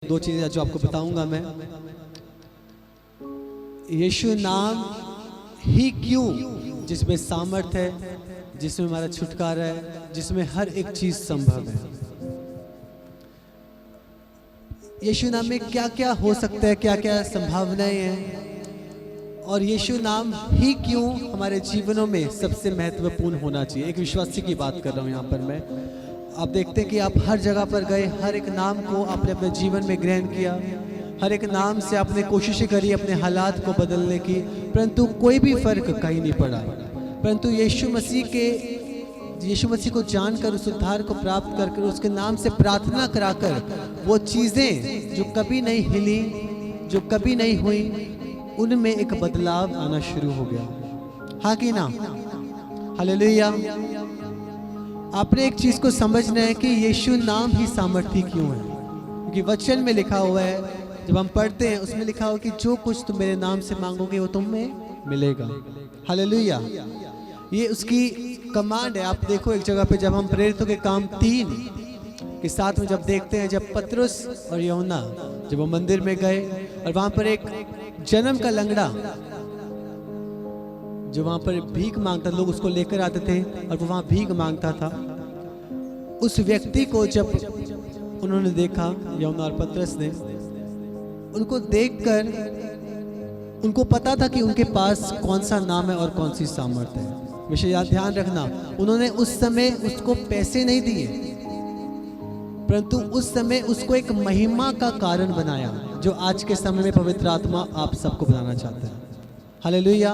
दो चीज़ें जो आपको बताऊंगा मैं। यीशु नाम ही क्यों, जिसमें सामर्थ है, जिसमें हमारा छुटकारा है, जिसमें हर एक चीज़ संभव है। यीशु नाम में क्या क्या हो सकता है, क्या क्या संभावनाएं हैं, और यीशु नाम ही क्यों हमारे जीवनों में सबसे महत्वपूर्ण होना चाहिए। एक विश्वासी की बात कर रहा हूँ यहाँ पर मैं। आप देखते हैं कि आप हर जगह पर गए, हर एक नाम को आपने अपने जीवन में ग्रहण किया, हर एक नाम से आपने कोशिशें करी अपने हालात को बदलने की, परंतु कोई भी फर्क कहीं नहीं पड़ा। परंतु यीशु मसीह को जानकर, उस उद्धार को प्राप्त कर उसके नाम से प्रार्थना कराकर, वो चीज़ें जो कभी नहीं हिली, जो कभी नहीं हुई, उनमें एक बदलाव आना शुरू हो गया। हाँ कि ना? हालेलुया। आपने एक चीज को समझना है कि यीशु नाम ही सामर्थी क्यों है, क्योंकि वचन में लिखा हुआ है, जब हम पढ़ते हैं उसमें लिखा हुआ कि जो कुछ तुम मेरे नाम से मांगोगे वो तुम्हें मिलेगा। हालेलुया। ये उसकी कमांड है। आप देखो एक जगह पे जब हम प्रेरितों के काम 3 के साथ में जब देखते हैं, जब पतरस और यूहन्ना जब वो मंदिर में गए और वहां पर एक जन्म का लंगड़ा जो वहां पर भीख मांगता, लोग उसको लेकर आते थे और वो वहां भीख मांगता था। उस व्यक्ति को जब उन्होंने देखा, यूहन्ना और पतरस ने, उनको देखकर उनको पता था कि उनके पास कौन सा नाम है और कौन सी सामर्थ है। विषय याद ध्यान रखना, उन्होंने उस समय उसको पैसे नहीं दिए, परंतु उस समय उसको एक महिमा का कारण बनाया, जो आज के समय में पवित्र आत्मा आप सबको बनाना चाहता है। हालेलुया।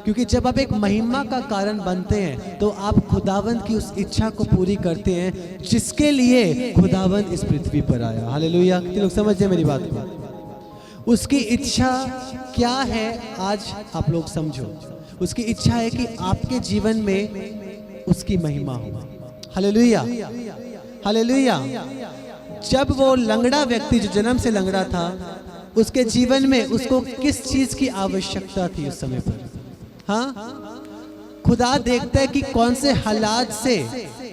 क्योंकि जब आप एक महिमा का कारण बनते हैं तो आप खुदावंद की उस इच्छा को पूरी करते हैं जिसके लिए खुदावंद इस पृथ्वी पर आया। हालेलुया। कितने लोग समझते हैं मेरी बात को? उसकी इच्छा क्या है आज आप लोग समझो। उसकी इच्छा है कि आपके जीवन में उसकी महिमा हो। Hallelujah, hallelujah. जब वो लंगड़ा व्यक्ति जो जन्म से लंगड़ा था, उसके जीवन में उसको किस चीज की आवश्यकता थी उस समय पर? हाँ, खुदा देखता है कि कौन से हालात से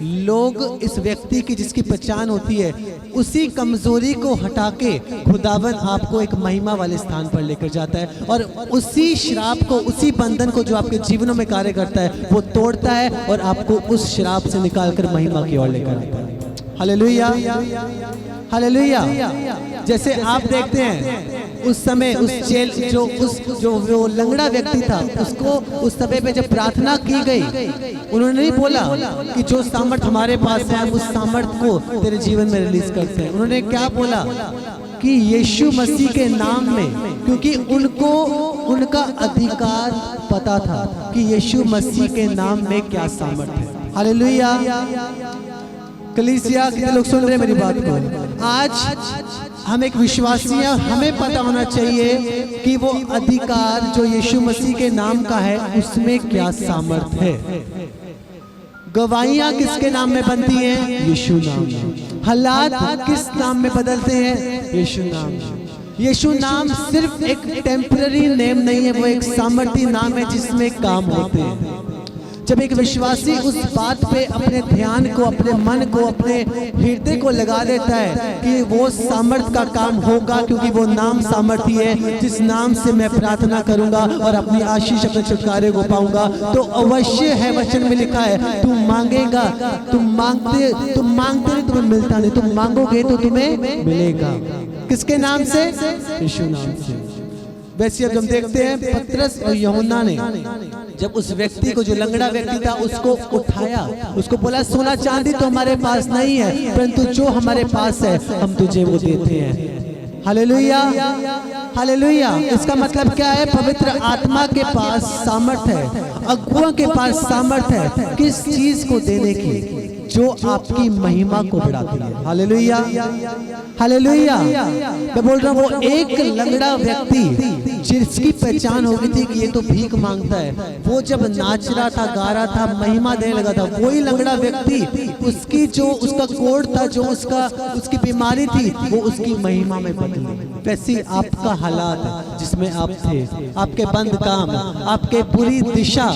लोग इस व्यक्ति की, जिसकी पहचान होती है, उसी कमजोरी को हटा के खुदावन आपको एक महिमा वाले स्थान पर लेकर जाता है, और उसी श्राप को, उसी बंधन को जो आपके जीवनों में कार्य करता है, वो तोड़ता है और आपको उस श्राप से निकालकर महिमा की ओर लेकर आता है। Hallelujah, hallelujah. जैसे आप देखते हैं उस समय उस जेल जो वो लंगड़ा व्यक्ति था, उसको उस समय पे जब प्रार्थना की गई, उन्होंने नहीं बोला कि जो सामर्थ हमारे पास है हम उस सामर्थ को तेरे जीवन में रिलीज करते हैं। उन्होंने क्या बोला कि यीशु मसीह के नाम में, क्योंकि उनको उनका अधिकार पता था कि यीशु मसीह के नाम में क्या सामर्थ है। हालेलुया। कलीसिया, कितने लोग सुन रहे हैं मेरी बात को? आज हम एक विश्वासी हैं, हमें पता होना चाहिए कि वो अधिकार जो यीशु मसीह के नाम का है उसमें क्या सामर्थ है। गवाहियां किसके नाम में बनती हैं? यीशु नाम। हालात किस नाम में बदलते हैं? यीशु नाम। यीशु नाम सिर्फ एक टेम्पररी नेम नहीं है, वो एक सामर्थी नाम है जिसमें काम होते हैं। जब एक विश्वासी उस बात पे अपने ध्यान को, अपने मन को, अपने हृदय को लगा देता है कि वो सामर्थ का काम होगा, क्योंकि वो नाम सामर्थी है, जिस नाम से मैं प्रार्थना करूंगा और अपनी आशीष, अपने छुटकारे को पाऊंगा, तो अवश्य है, वचन में लिखा है, तू मांगेगा, तुम मांगते नहीं, तुम्हें मिलता नहीं, तुम मांगोगे तो तुम्हें मिलेगा। किसके नाम से? यीशु नाम से। वैसे अब हम देखते हैं पतरस और यूहन्ना ने जब उस व्यक्ति को, जो लंगड़ा व्यक्ति था, उसको उठाया, उसको बोला सोना चांदी तो हमारे पास नहीं है, परंतु जो हमारे पास है हम तुझे वो देते हैं। Hallelujah, hallelujah. इसका मतलब क्या है? पवित्र आत्मा के पास सामर्थ है, अगुआ के पास सामर्थ है किस चीज को देने की? जो आपकी महिमा को बढ़ाती है। Hallelujah, hallelujah. मैं बोल रहा हूँ वो एक लंगड़ा व्यक्ति जिसकी पहचान हो गई थी कि ये तो भीख मांगता है, वो जब नाच रहा था, गा रहा था, महिमा देने लगा था, वही लंगड़ा व्यक्ति उसकी जो उसका कोढ़ था, जो उसकी बीमारी थी, वो उसकी महिमा में बदली। वैसी आपका हालात जिसमें आप थे, आपके बंद काम, आपके बुरी दिशा,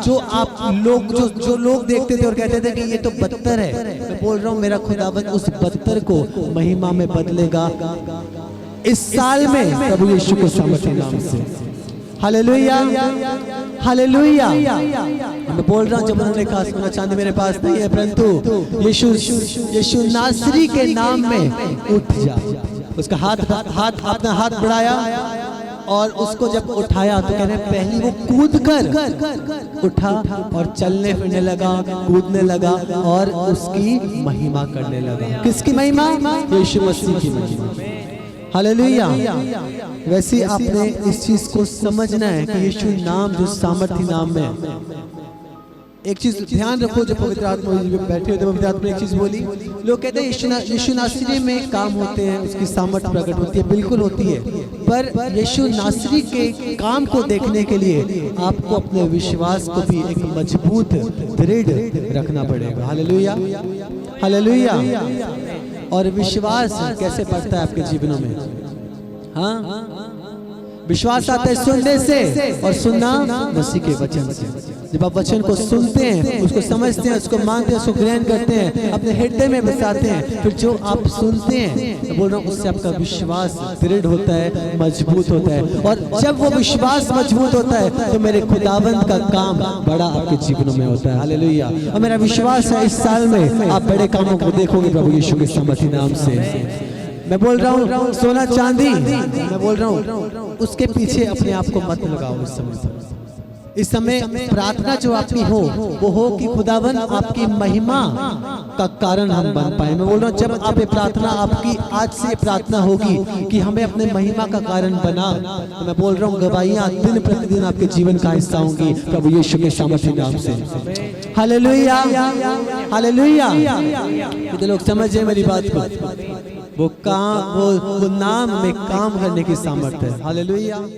जो आप लोग जो लोग देखते थे और कहते थे कि ये तो बदतर है, मैं बोल रहा हूँ मेरा खुदावंद उस बदतर को महिमा में बदलेगा इस साल में, प्रभु यीशु के सामर्थ्य नाम से। Hallelujah, hallelujah. मैं बोल रहा हूँ, जब उन्होंने कहा सोना चांदी मेरे पास नहीं है, परंतु यीशु नासरी के नाम में उठ जा। उसका अपना हाथ बढ़ाया और उसको जब उठाया तो कह रहे पहली वो कूद कर उठा और चलने फिरने लगा, कूदने लगा और उसकी महिमा करने लगा। किसकी महिमा? यीशु मसीह की महिमा। हालेलुया। वैसे आपने इस चीज को समझना है कि यीशु नाम जो सामर्थ्य नाम है। एक चीज ध्यान रखो, जब पवित्र आत्मा बैठे होते, पवित्र आत्मा ने एक चीज बोली, लोग कहते हैं यीशु नासरी में काम होते हैं, उसकी सामर्थ्य प्रकट होती है, बिल्कुल होती है, पर यीशु नासरी के काम को देखने के लिए आपको अपने विश्वास को भी एक मजबूत दृढ़ रखना पड़ेगा। Hallelujah, hallelujah. और विश्वास कैसे बढ़ता है आपके जीवनों में? हाँ, विश्वास आता है सुनने से और सुनना मसीह के वचन से। जब आप वचन को सुनते हैं, उसको समझते हैं, उसको मानते हैं, उसको ग्रहण करते हैं, अपने हृदय में बसाते हैं, फिर जो आप सुनते हैं, बोल रहा हूँ, उससे आपका विश्वास दृढ़ होता है, मजबूत होता है। और जब वो विश्वास मजबूत होता है तो मेरे खुदावंद का काम बड़ा आपके जीवनों में होता है। हालेलुया। और मेरा विश्वास है इस साल में आप बड़े कामों को देखोगे प्रभु यीशु के सामर्थ्य नाम से। मैं बोल रहा हूँ सोना चांदी, मैं बोल रहा हूँ उसके पीछे अपने आप को मत लगाओ। इस समय प्रार्थना जो आपकी हो वो हो कि खुदावन आपकी महिमा का कारण हम बन पाए। मैं बोल रहा हूँ जब आप ये प्रार्थना आपकी आज से प्रार्थना होगी कि हमें अपने महिमा का कारण बना, तो मैं बोल रहा हूँ गवाहियाँ दिन प्रतिदिन आपके जीवन का हिस्सा होंगी प्रभु यीशु के सामर्थ्य नाम से। Hallelujah, hallelujah. कितने लोग समझे मेरी बात को? वो नाम में काम करने की सामर्थ्य है। हालेलुया।